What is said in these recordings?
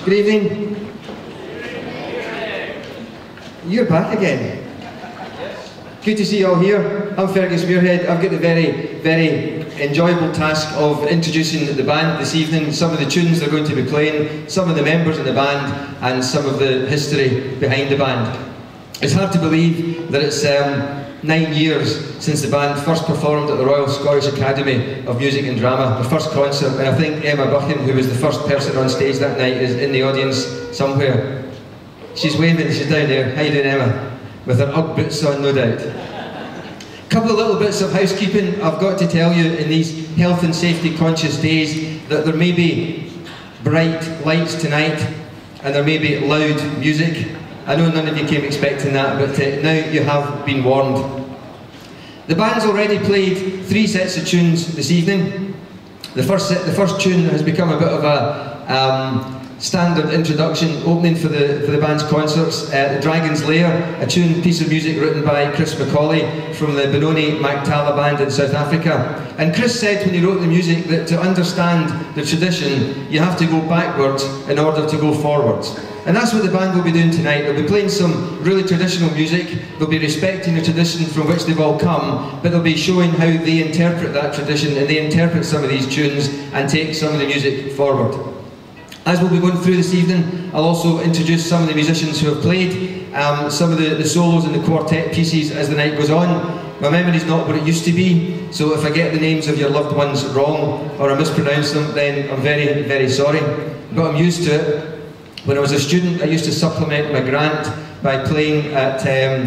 Good evening. You're back again. Good to see you all here. I'm Fergus Muirhead. I've got the very, very enjoyable task of introducing the band this evening, some of the tunes they're going to be playing, some of the members in the band, and some of the history behind the band. It's hard to believe that it's 9 years since the band first performed at the Royal Scottish Academy of Music and Drama, the first concert, and I think Emma Buchan, who was the first person on stage that night, is in the audience somewhere. She's waving, she's down there. How you doing, Emma? With her Ugg boots on, no doubt. A couple of little bits of housekeeping. I've got to tell you, in these health and safety conscious days, that there may be bright lights tonight, and there may be loud music. I know none of you came expecting that, but now you have been warned. The band's already played 3 sets of tunes this evening. The first tune has become a bit of a standard introduction opening for the band's concerts. The Dragon's Lair, a piece of music written by Chris Macaulay from the Benoni Mactala band in South Africa. And Chris said when he wrote the music that to understand the tradition you have to go backwards in order to go forwards. And that's what the band will be doing tonight. They'll be playing some really traditional music, they'll be respecting the tradition from which they've all come, but they'll be showing how they interpret that tradition, and they interpret some of these tunes and take some of the music forward. As we'll be going through this evening, I'll also introduce some of the musicians who have played, some of the solos and the quartet pieces as the night goes on. My memory's not what it used to be, so if I get the names of your loved ones wrong or I mispronounce them, then I'm very, very sorry. But I'm used to it. When I was a student, I used to supplement my grant by playing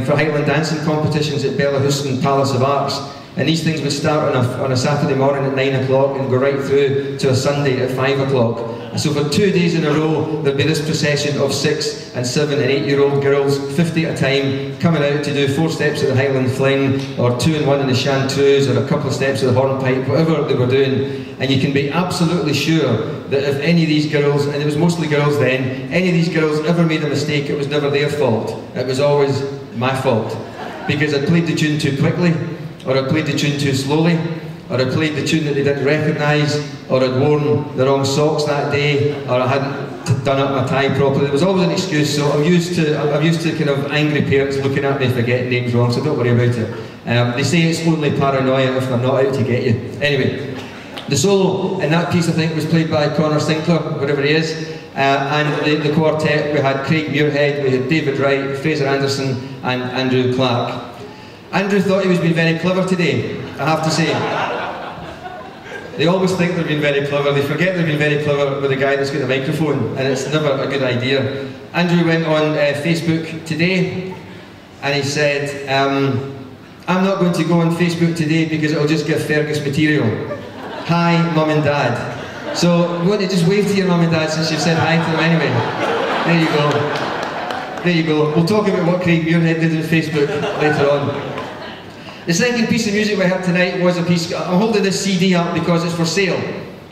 for Highland dancing competitions at Bellahouston Palace of Arts. And these things would start on a Saturday morning at 9 o'clock and go right through to a Sunday at 5 o'clock. So for 2 days in a row, there'd be this procession of 6 and 7 and 8-year-old girls, 50 at a time, coming out to do 4 steps of the Highland Fling, or 2 and 1 in the Chanteuse, or a couple of steps of the Hornpipe, whatever they were doing. And you can be absolutely sure that if any of these girls, and it was mostly girls then, any of these girls ever made a mistake, it was never their fault. It was always my fault. Because I played the tune too quickly, or I played the tune too slowly, or I played the tune that they didn't recognise, or I'd worn the wrong socks that day, or I hadn't done up my tie properly. There was always an excuse, so I'm used to kind of angry parents looking at me if I get names wrong, so don't worry about it. They say it's only paranoia if they're not out to get you. Anyway, the solo in that piece I think was played by Connor Sinclair, whatever he is, and the quartet, we had Craig Muirhead, we had David Wright, Fraser Anderson and Andrew Clark. Andrew thought he was being very clever today, I have to say. They always think they're being very clever, they forget they're being very clever with the guy that's got the microphone, and it's never a good idea. Andrew went on Facebook today, and he said, I'm not going to go on Facebook today because it'll just give Fergus material. Hi, Mum and Dad. So, you want to just wave to your Mum and Dad since you've said hi to them anyway? There you go. There you go. We'll talk about what Craig Muirhead did on Facebook later on. The second piece of music we heard tonight was a piece, I'm holding this CD up because it's for sale.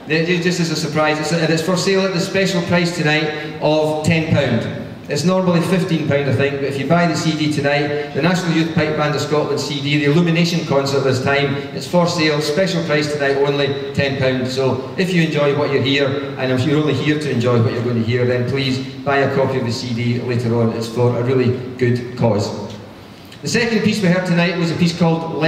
Just as a surprise, it's for sale at the special price tonight of £10. It's normally £15 I think, but if you buy the CD tonight, the National Youth Pipe Band of Scotland CD, the Illumination concert this time, it's for sale, special price tonight only, £10. So if you enjoy what you hear, and if you're only here to enjoy what you're going to hear, then please buy a copy of the CD later on. It's for a really good cause. The second piece we heard tonight was a piece called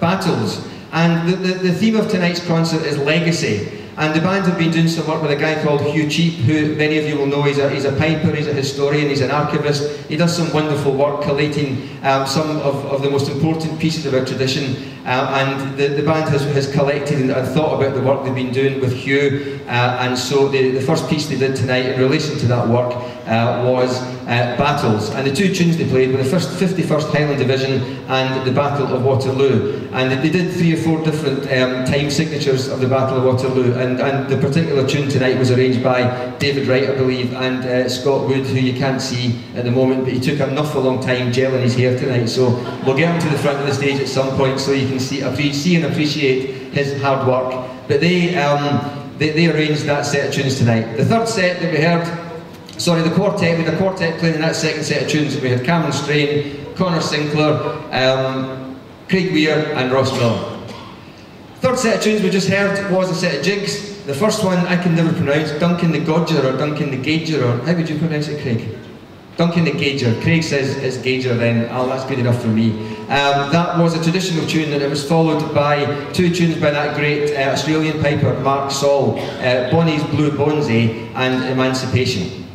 Battles, and the theme of tonight's concert is legacy. And the band have been doing some work with a guy called Hugh Cheap, who many of you will know. He's a piper, he's a historian, he's an archivist. He does some wonderful work collating some of the most important pieces of our tradition. And the band has collected and thought about the work they've been doing with Hugh. And so the first piece they did tonight in relation to that work was Battles. And the 2 tunes they played were the 51st Highland Division and the Battle of Waterloo. And they did 3 or 4 different time signatures of the Battle of Waterloo. And the particular tune tonight was arranged by David Wright, I believe, and Scott Wood, who you can't see at the moment, but he took an awful long time gelling his hair tonight, so we'll get him to the front of the stage at some point so you can see and appreciate his hard work. But they arranged that set of tunes tonight. The third set that we heard, sorry, the quartet, we had a quartet playing in that second set of tunes. We had Cameron Strain, Connor Sinclair, Craig Weir and Ross Miller. Third set of tunes we just heard was a set of jigs. The first one I can never pronounce, Duncan the Gauger or Duncan the Gauger, or how would you pronounce it, Craig? Duncan the Gauger. Craig says it's Gauger then, that's good enough for me. That was a traditional tune, and it was followed by two tunes by that great Australian piper, Mark Saul, Bonnie's Blue Brozzie and Emancipation.